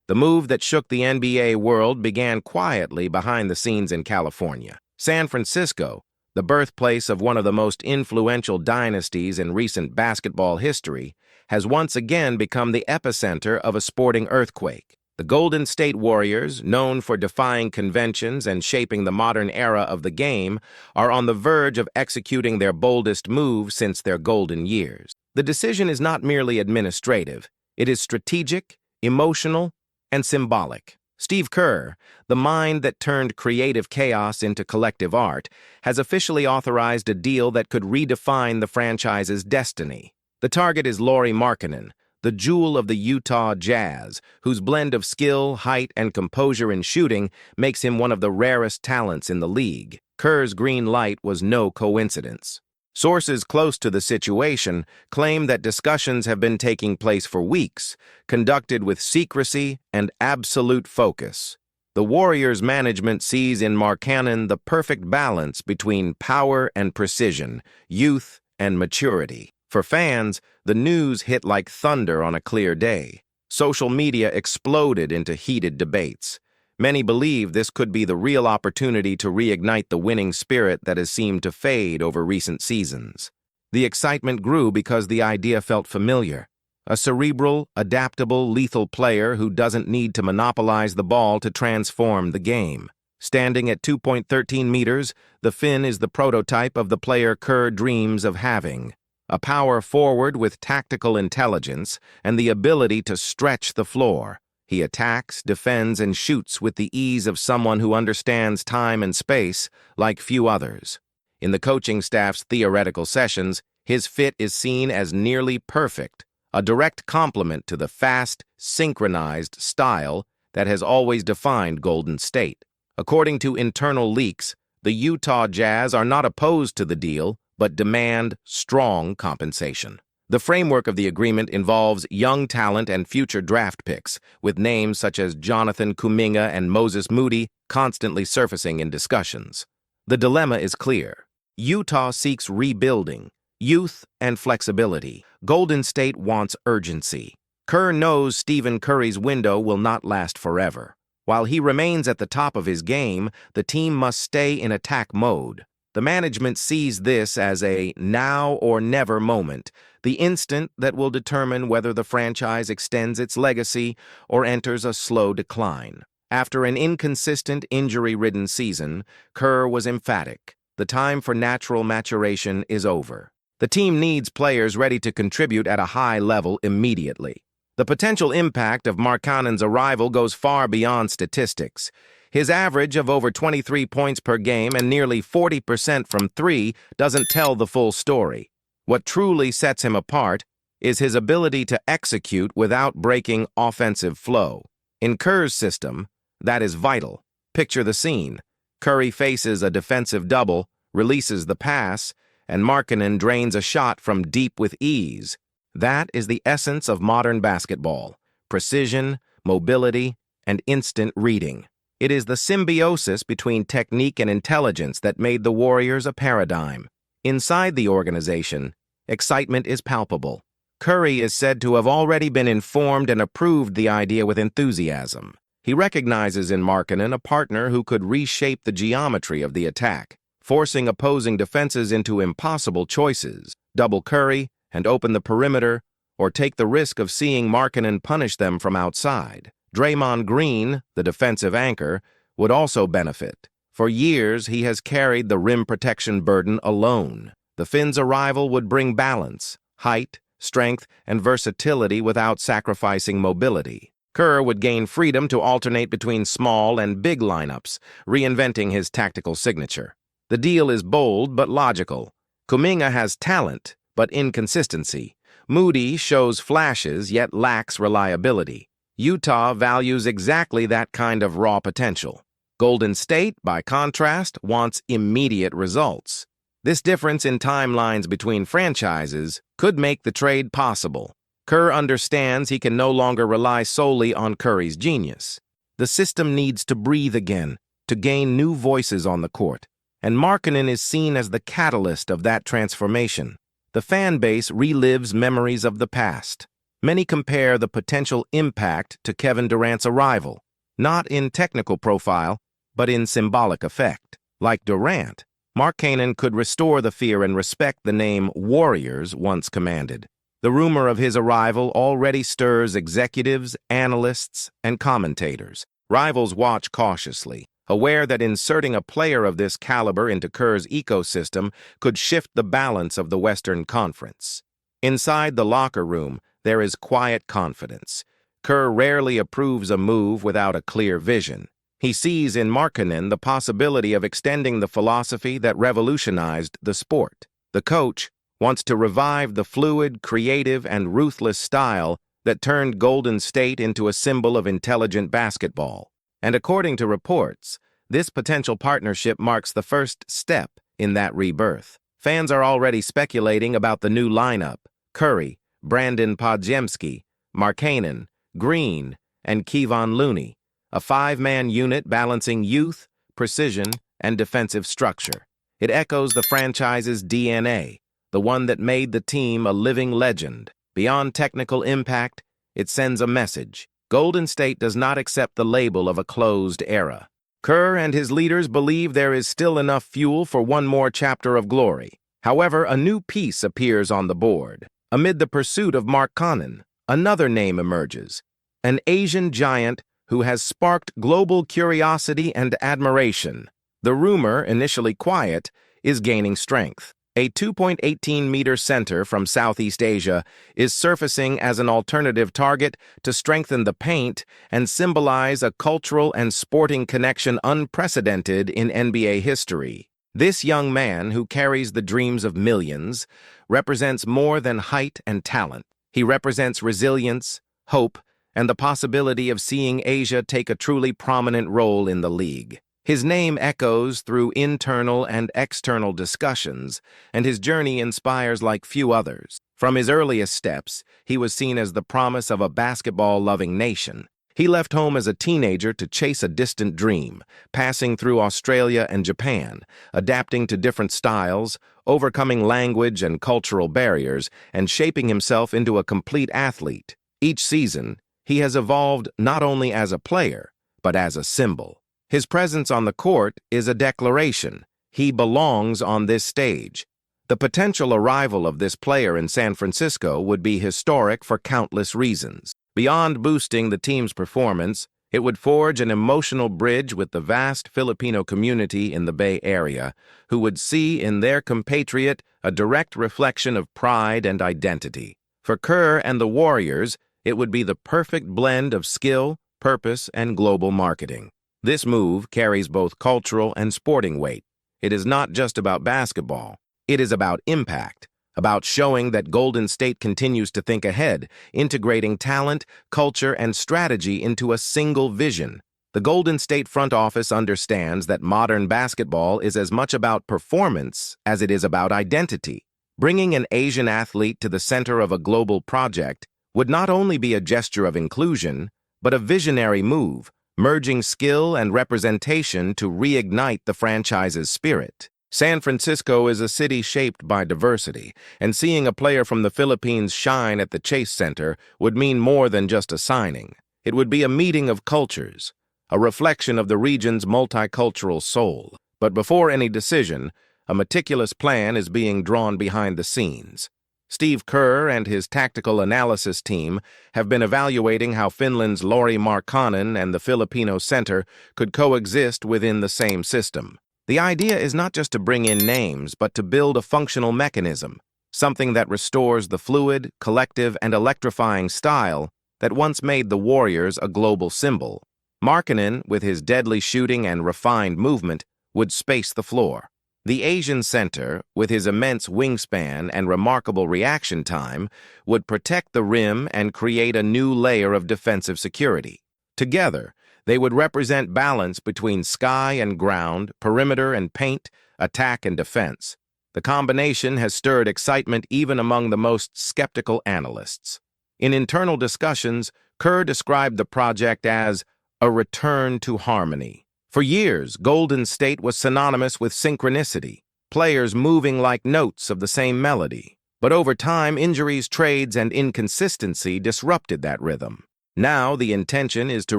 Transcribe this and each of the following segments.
The move that shook the NBA world began quietly behind the scenes in California. San Francisco, the birthplace of one of the most influential dynasties in recent basketball history, has once again become the epicenter of a sporting earthquake. The Golden State Warriors, known for defying conventions and shaping the modern era of the game, are on the verge of executing their boldest move since their golden years. The decision is not merely administrative. It is strategic, emotional, and symbolic. Steve Kerr, the mind that turned creative chaos into collective art, has officially authorized a deal that could redefine the franchise's destiny. The target is Markkanen, the jewel of the Utah Jazz, whose blend of skill, height, and composure in shooting makes him one of the rarest talents in the league. Kerr's green light was no coincidence. Sources close to the situation claim that discussions have been taking place for weeks, conducted with secrecy and absolute focus. The Warriors' management sees in Markkanen the perfect balance between power and precision, youth and maturity. For fans, the news hit like thunder on a clear day. Social media exploded into heated debates. Many believe this could be the real opportunity to reignite the winning spirit that has seemed to fade over recent seasons. The excitement grew because the idea felt familiar. A cerebral, adaptable, lethal player who doesn't need to monopolize the ball to transform the game. Standing at 2.13 meters, the Finn is the prototype of the player Kerr dreams of having. A power forward with tactical intelligence and the ability to stretch the floor. He attacks, defends, and shoots with the ease of someone who understands time and space like few others. In the coaching staff's theoretical sessions, his fit is seen as nearly perfect, a direct complement to the fast, synchronized style that has always defined Golden State. According to internal leaks, the Utah Jazz are not opposed to the deal, but demand strong compensation. The framework of the agreement involves young talent and future draft picks, with names such as Jonathan Kuminga and Moses Moody constantly surfacing in discussions. The dilemma is clear. Utah seeks rebuilding, youth, and flexibility. Golden State wants urgency. Kerr knows Stephen Curry's window will not last forever. While he remains at the top of his game, the team must stay in attack mode. The management sees this as a now-or-never moment, the instant that will determine whether the franchise extends its legacy or enters a slow decline. After an inconsistent, injury-ridden season, Kerr was emphatic. The time for natural maturation is over. The team needs players ready to contribute at a high level immediately. The potential impact of Markkanen's arrival goes far beyond statistics. His average of over 23 points per game and nearly 40% from three doesn't tell the full story. What truly sets him apart is his ability to execute without breaking offensive flow. In Kerr's system, that is vital. Picture the scene. Curry faces a defensive double, releases the pass, and Markkanen drains a shot from deep with ease. That is the essence of modern basketball: precision, mobility, and instant reading. It is the symbiosis between technique and intelligence that made the Warriors a paradigm. Inside the organization, excitement is palpable. Curry is said to have already been informed and approved the idea with enthusiasm. He recognizes in Markkanen a partner who could reshape the geometry of the attack, forcing opposing defenses into impossible choices: double Curry and open the perimeter, or take the risk of seeing Markkanen punish them from outside. Draymond Green, the defensive anchor, would also benefit. For years, he has carried the rim protection burden alone. The Finn's arrival would bring balance, height, strength, and versatility without sacrificing mobility. Kerr would gain freedom to alternate between small and big lineups, reinventing his tactical signature. The deal is bold but logical. Kuminga has talent, but inconsistency. Moody shows flashes yet lacks reliability. Utah values exactly that kind of raw potential. Golden State, by contrast, wants immediate results. This difference in timelines between franchises could make the trade possible. Kerr understands he can no longer rely solely on Curry's genius. The system needs to breathe again, to gain new voices on the court, and Markkanen is seen as the catalyst of that transformation. The fan base relives memories of the past. Many compare the potential impact to Kevin Durant's arrival, not in technical profile, but in symbolic effect. Like Durant, Markkanen could restore the fear and respect the name Warriors once commanded. The rumor of his arrival already stirs executives, analysts, and commentators. Rivals watch cautiously, aware that inserting a player of this caliber into Kerr's ecosystem could shift the balance of the Western Conference. Inside the locker room, there is quiet confidence. Kerr rarely approves a move without a clear vision. He sees in Markkanen the possibility of extending the philosophy that revolutionized the sport. The coach wants to revive the fluid, creative, and ruthless style that turned Golden State into a symbol of intelligent basketball. And according to reports, this potential partnership marks the first step in that rebirth. Fans are already speculating about the new lineup: Curry, Brandon Podziemski, Markkanen, Green, and Kevon Looney, a five-man unit balancing youth, precision, and defensive structure. It echoes the franchise's DNA, the one that made the team a living legend. Beyond technical impact, it sends a message. Golden State does not accept the label of a closed era. Kerr and his leaders believe there is still enough fuel for one more chapter of glory. However, a new piece appears on the board. Amid the pursuit of Markkanen, another name emerges: an Asian giant who has sparked global curiosity and admiration. The rumor, initially quiet, is gaining strength. A 2.18-meter center from Southeast Asia is surfacing as an alternative target to strengthen the paint and symbolize a cultural and sporting connection unprecedented in NBA history. This young man, who carries the dreams of millions, represents more than height and talent. He represents resilience, hope, and the possibility of seeing Asia take a truly prominent role in the league. His name echoes through internal and external discussions, and his journey inspires like few others. From his earliest steps, he was seen as the promise of a basketball-loving nation. He left home as a teenager to chase a distant dream, passing through Australia and Japan, adapting to different styles, overcoming language and cultural barriers, and shaping himself into a complete athlete. Each season, he has evolved not only as a player, but as a symbol. His presence on the court is a declaration. He belongs on this stage. The potential arrival of this player in San Francisco would be historic for countless reasons. Beyond boosting the team's performance, it would forge an emotional bridge with the vast Filipino community in the Bay Area, who would see in their compatriot a direct reflection of pride and identity. For Kerr and the Warriors, it would be the perfect blend of skill, purpose, and global marketing. This move carries both cultural and sporting weight. It is not just about basketball. It is about impact, about showing that Golden State continues to think ahead, integrating talent, culture, and strategy into a single vision. The Golden State front office understands that modern basketball is as much about performance as it is about identity. Bringing an Asian athlete to the center of a global project would not only be a gesture of inclusion, but a visionary move, merging skill and representation to reignite the franchise's spirit. San Francisco is a city shaped by diversity, and seeing a player from the Philippines shine at the Chase Center would mean more than just a signing. It would be a meeting of cultures, a reflection of the region's multicultural soul. But before any decision, a meticulous plan is being drawn behind the scenes. Steve Kerr and his tactical analysis team have been evaluating how Finland's Lauri Markkanen and the Filipino center could coexist within the same system. The idea is not just to bring in names, but to build a functional mechanism, something that restores the fluid, collective, and electrifying style that once made the Warriors a global symbol. Markkanen, with his deadly shooting and refined movement, would space the floor. The Asian center, with his immense wingspan and remarkable reaction time, would protect the rim and create a new layer of defensive security. Together, they would represent balance between sky and ground, perimeter and paint, attack and defense. The combination has stirred excitement even among the most skeptical analysts. In internal discussions, Kerr described the project as a return to harmony. For years, Golden State was synonymous with synchronicity, players moving like notes of the same melody. But over time, injuries, trades, and inconsistency disrupted that rhythm. Now the intention is to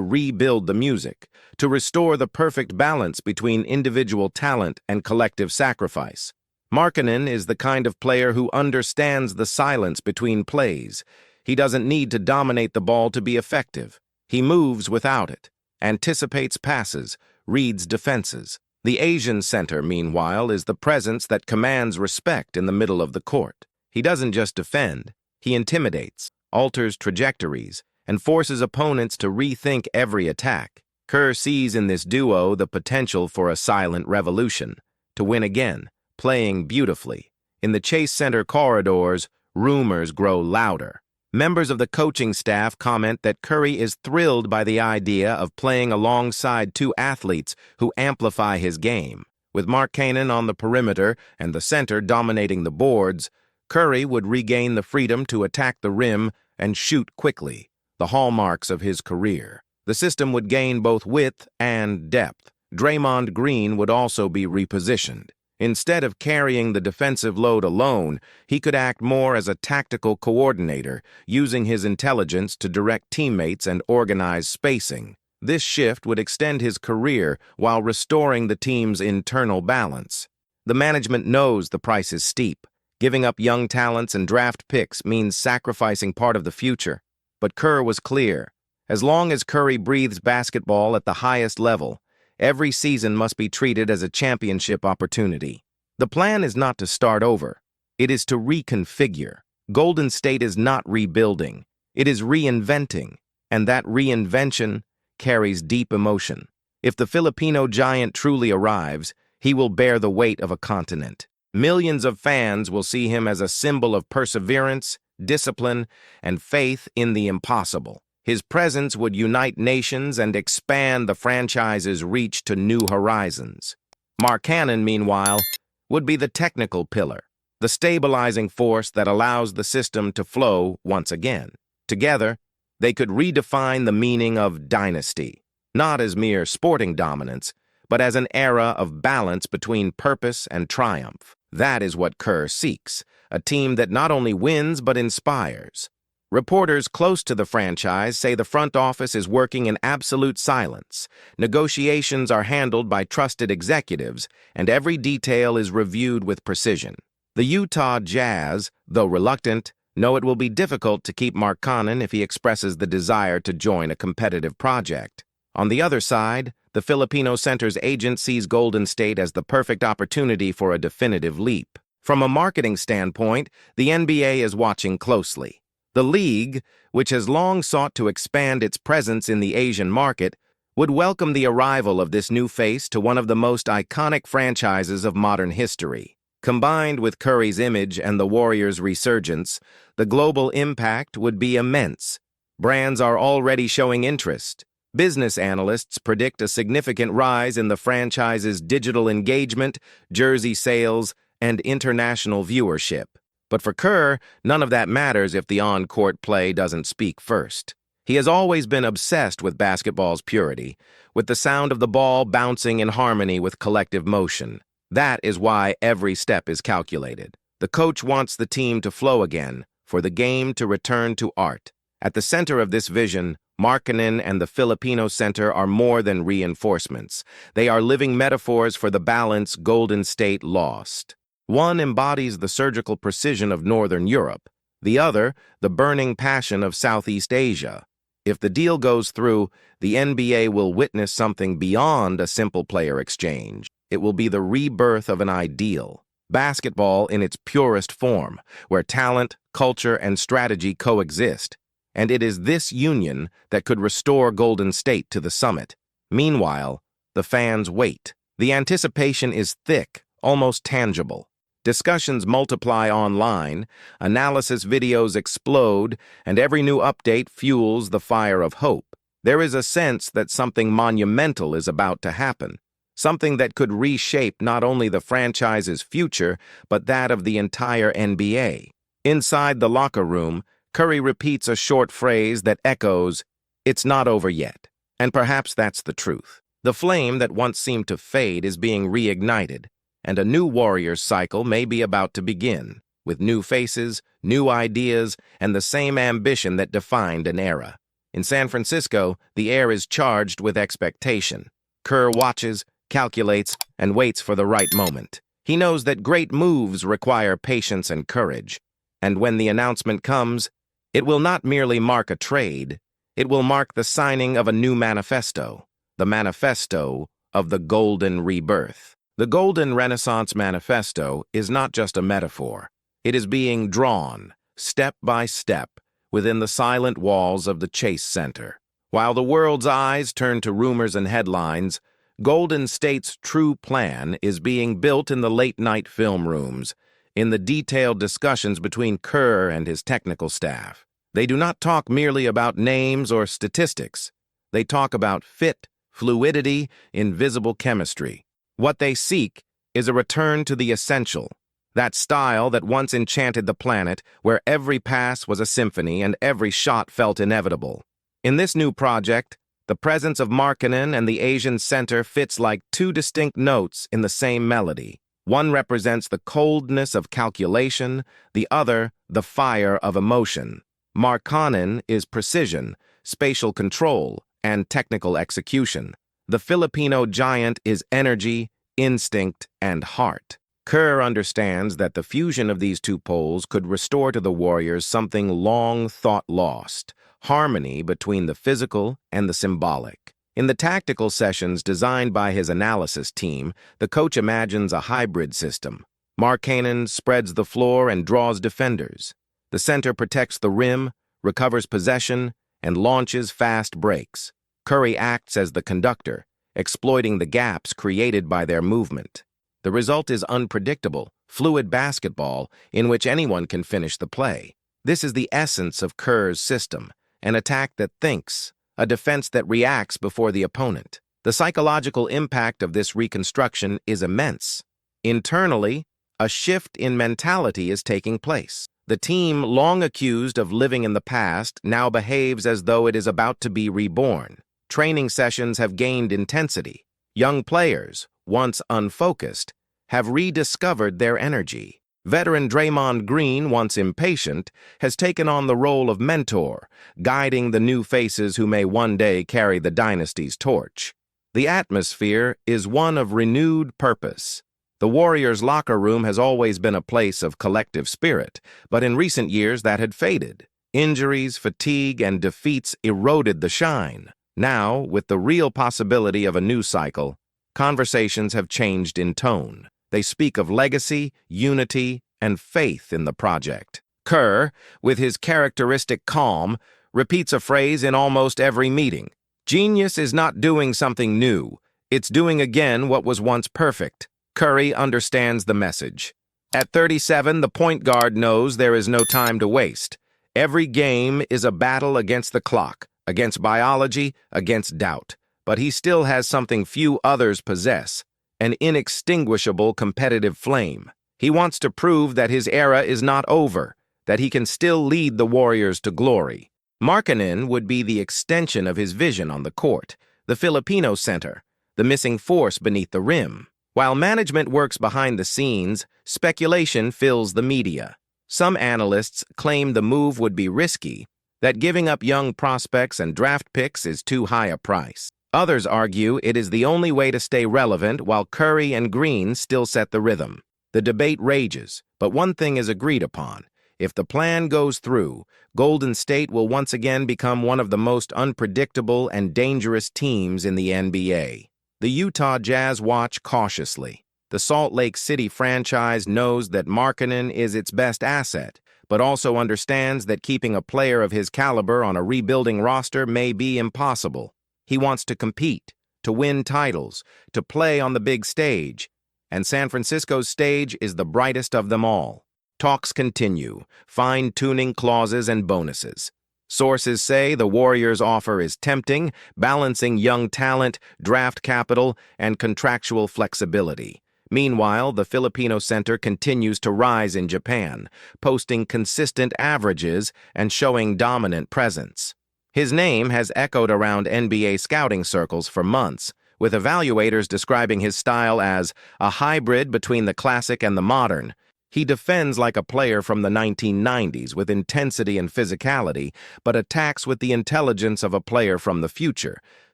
rebuild the music, to restore the perfect balance between individual talent and collective sacrifice. Markkanen is the kind of player who understands the silence between plays. He doesn't need to dominate the ball to be effective. He moves without it, anticipates passes, reads defenses. The Asian center, meanwhile, is the presence that commands respect in the middle of the court. He doesn't just defend, he intimidates, alters trajectories, and forces opponents to rethink every attack. Kerr sees in this duo the potential for a silent revolution, to win again, playing beautifully. In the Chase Center corridors, rumors grow louder. Members of the coaching staff comment that Curry is thrilled by the idea of playing alongside two athletes who amplify his game. With Markkanen on the perimeter and the center dominating the boards, Curry would regain the freedom to attack the rim and shoot quickly, the hallmarks of his career. The system would gain both width and depth. Draymond Green would also be repositioned. Instead of carrying the defensive load alone, he could act more as a tactical coordinator, using his intelligence to direct teammates and organize spacing. This shift would extend his career while restoring the team's internal balance. The management knows the price is steep. Giving up young talents and draft picks means sacrificing part of the future. But Kerr was clear. As long as Curry breathes basketball at the highest level, every season must be treated as a championship opportunity. The plan is not to start over. It is to reconfigure. Golden State is not rebuilding. It is reinventing. And that reinvention carries deep emotion. If the Filipino giant truly arrives, he will bear the weight of a continent. Millions of fans will see him as a symbol of perseverance, discipline, and faith in the impossible. His presence would unite nations and expand the franchise's reach to new horizons. Markkanen, meanwhile, would be the technical pillar, the stabilizing force that allows the system to flow once again. Together, they could redefine the meaning of dynasty, not as mere sporting dominance, but as an era of balance between purpose and triumph. That is what Kerr seeks, a team that not only wins but inspires. Reporters close to the franchise say the front office is working in absolute silence. Negotiations are handled by trusted executives, and every detail is reviewed with precision. The Utah Jazz, though reluctant, know it will be difficult to keep Markkanen if he expresses the desire to join a competitive project. On the other side, the Filipino center's agent sees Golden State as the perfect opportunity for a definitive leap. From a marketing standpoint, the NBA is watching closely. The league, which has long sought to expand its presence in the Asian market, would welcome the arrival of this new face to one of the most iconic franchises of modern history. Combined with Curry's image and the Warriors' resurgence, the global impact would be immense. Brands are already showing interest. Business analysts predict a significant rise in the franchise's digital engagement, jersey sales, and international viewership. But for Kerr, none of that matters if the on-court play doesn't speak first. He has always been obsessed with basketball's purity, with the sound of the ball bouncing in harmony with collective motion. That is why every step is calculated. The coach wants the team to flow again, for the game to return to art. At the center of this vision, Markkanen and the Filipino center are more than reinforcements. They are living metaphors for the balance Golden State lost. One embodies the surgical precision of Northern Europe, the other, the burning passion of Southeast Asia. If the deal goes through, the NBA will witness something beyond a simple player exchange. It will be the rebirth of an ideal, basketball in its purest form, where talent, culture, and strategy coexist. And it is this union that could restore Golden State to the summit. Meanwhile, the fans wait. The anticipation is thick, almost tangible. Discussions multiply online, analysis videos explode, and every new update fuels the fire of hope. There is a sense that something monumental is about to happen, something that could reshape not only the franchise's future, but that of the entire NBA. Inside the locker room, Curry repeats a short phrase that echoes, "It's not over yet." And perhaps that's the truth. The flame that once seemed to fade is being reignited, and a new Warriors cycle may be about to begin. with new faces, new ideas, and the same ambition that defined an era. In San Francisco, the air is charged with expectation. Kerr watches, calculates, and waits for the right moment. He knows that great moves require patience and courage, and when the announcement comes, it will not merely mark a trade, it will mark the signing of a new manifesto, the manifesto of the Golden Rebirth. The Golden Renaissance Manifesto is not just a metaphor. It is being drawn, step by step, within the silent walls of the Chase Center. While the world's eyes turn to rumors and headlines, Golden State's true plan is being built in the late-night film rooms, in the detailed discussions between Kerr and his technical staff. They do not talk merely about names or statistics. They talk about fit, fluidity, invisible chemistry. What they seek is a return to the essential, that style that once enchanted the planet, where every pass was a symphony and every shot felt inevitable. In this new project, the presence of Markkanen and the Asian center fits like two distinct notes in the same melody. One represents the coldness of calculation, the other, the fire of emotion. Markkanen is precision, spatial control, and technical execution. The Filipino giant is energy, instinct, and heart. Kerr understands that the fusion of these two poles could restore to the Warriors something long thought lost: harmony between the physical and the symbolic. In the tactical sessions designed by his analysis team, the coach imagines a hybrid system. Markkanen spreads the floor and draws defenders. The center protects the rim, recovers possession, and launches fast breaks. Curry acts as the conductor, exploiting the gaps created by their movement. The result is unpredictable, fluid basketball in which anyone can finish the play. This is the essence of Kerr's system: an attack that thinks, a defense that reacts before the opponent. The psychological impact of this reconstruction is immense. Internally, a shift in mentality is taking place. The team, long accused of living in the past, now behaves as though it is about to be reborn. Training sessions have gained intensity. Young players, once unfocused, have rediscovered their energy. Veteran Draymond Green, once impatient, has taken on the role of mentor, guiding the new faces who may one day carry the dynasty's torch. The atmosphere is one of renewed purpose. The Warriors' locker room has always been a place of collective spirit, but in recent years that had faded. Injuries, fatigue, and defeats eroded the shine. Now, with the real possibility of a new cycle, conversations have changed in tone. They speak of legacy, unity, and faith in the project. Kerr, with his characteristic calm, repeats a phrase in almost every meeting. Genius is not doing something new. It's doing again what was once perfect. Curry understands the message. At 37, the point guard knows there is no time to waste. Every game is a battle against the clock, against biology, against doubt. But he still has something few others possess: an inextinguishable competitive flame. He wants to prove that his era is not over, that he can still lead the Warriors to glory. Markkanen would be the extension of his vision on the court, the Filipino center, the missing force beneath the rim. While management works behind the scenes, speculation fills the media. Some analysts claim the move would be risky, that giving up young prospects and draft picks is too high a price. Others argue it is the only way to stay relevant while Curry and Green still set the rhythm. The debate rages, but one thing is agreed upon: if the plan goes through, Golden State will once again become one of the most unpredictable and dangerous teams in the NBA. The Utah Jazz watch cautiously. The Salt Lake City franchise knows that Markkanen is its best asset, but also understands that keeping a player of his caliber on a rebuilding roster may be impossible. He wants to compete, to win titles, to play on the big stage, and San Francisco's stage is the brightest of them all. Talks continue, fine-tuning clauses and bonuses. Sources say the Warriors' offer is tempting, balancing young talent, draft capital, and contractual flexibility. Meanwhile, the Filipino center continues to rise in Japan, posting consistent averages and showing dominant presence. His name has echoed around NBA scouting circles for months, with evaluators describing his style as a hybrid between the classic and the modern. He defends like a player from the 1990s with intensity and physicality, but attacks with the intelligence of a player from the future,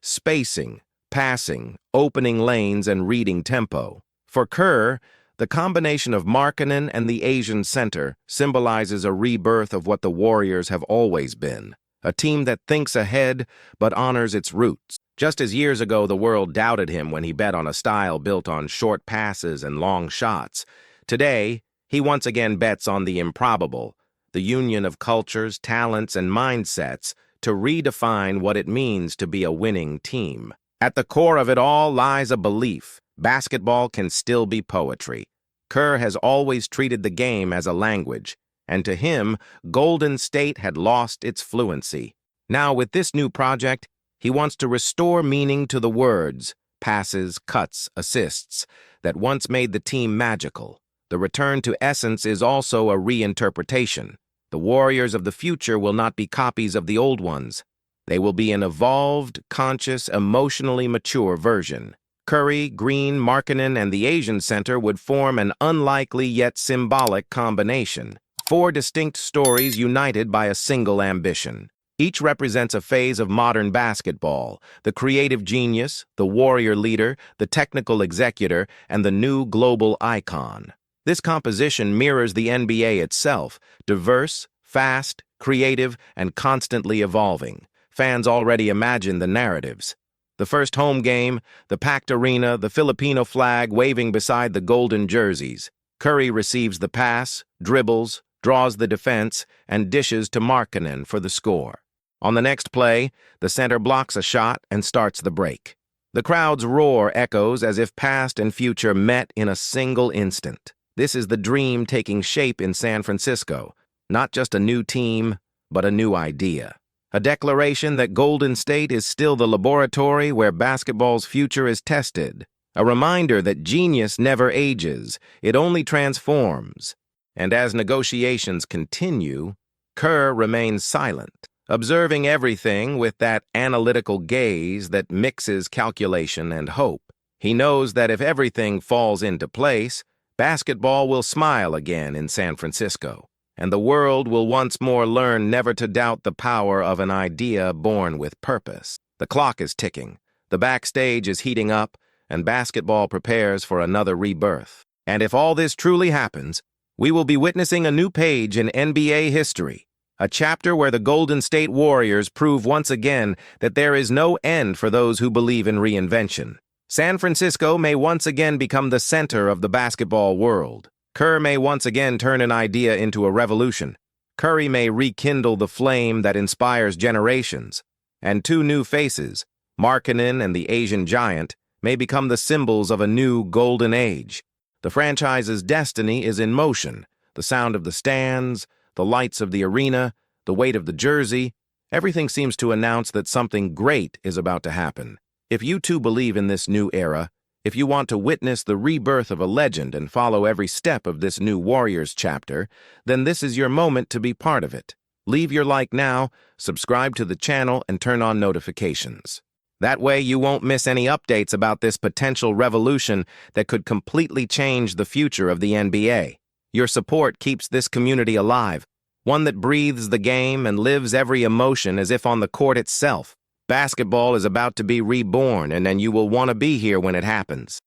spacing, passing, opening lanes, and reading tempo. For Kerr, the combination of Markkanen and the Asian center symbolizes a rebirth of what the Warriors have always been, a team that thinks ahead but honors its roots. Just as years ago the world doubted him when he bet on a style built on short passes and long shots, today he once again bets on the improbable, the union of cultures, talents, and mindsets to redefine what it means to be a winning team. At the core of it all lies a belief: basketball can still be poetry. Kerr has always treated the game as a language, and to him, Golden State had lost its fluency. Now, with this new project, he wants to restore meaning to the words, passes, cuts, assists, that once made the team magical. The return to essence is also a reinterpretation. The Warriors of the future will not be copies of the old ones. They will be an evolved, conscious, emotionally mature version. Curry, Green, Markkanen, and the Asian center would form an unlikely yet symbolic combination. 4 distinct stories united by a single ambition. Each represents a phase of modern basketball: the creative genius, the warrior leader, the technical executor, and the new global icon. This composition mirrors the NBA itself: diverse, fast, creative, and constantly evolving. Fans already imagine the narratives. The first home game, the packed arena, the Filipino flag waving beside the golden jerseys. Curry receives the pass, dribbles, draws the defense, and dishes to Markkanen for the score. On the next play, the center blocks a shot and starts the break. The crowd's roar echoes as if past and future met in a single instant. This is the dream taking shape in San Francisco. Not just a new team, but a new idea. A declaration that Golden State is still the laboratory where basketball's future is tested. A reminder that genius never ages, it only transforms. And as negotiations continue, Kerr remains silent, observing everything with that analytical gaze that mixes calculation and hope. He knows that if everything falls into place, basketball will smile again in San Francisco, and the world will once more learn never to doubt the power of an idea born with purpose. The clock is ticking, the backstage is heating up, and basketball prepares for another rebirth. And if all this truly happens, we will be witnessing a new page in NBA history, a chapter where the Golden State Warriors prove once again that there is no end for those who believe in reinvention. San Francisco may once again become the center of the basketball world. Kerr may once again turn an idea into a revolution. Curry may rekindle the flame that inspires generations. And 2 new faces, Markkanen and the Asian giant, may become the symbols of a new golden age. The franchise's destiny is in motion. The sound of the stands, the lights of the arena, the weight of the jersey, everything seems to announce that something great is about to happen. If you too believe in this new era, if you want to witness the rebirth of a legend and follow every step of this new Warriors chapter, then this is your moment to be part of it. Leave your like now, subscribe to the channel, and turn on notifications. That way you won't miss any updates about this potential revolution that could completely change the future of the NBA. Your support keeps this community alive, one that breathes the game and lives every emotion as if on the court itself. Basketball is about to be reborn, and you will want to be here when it happens.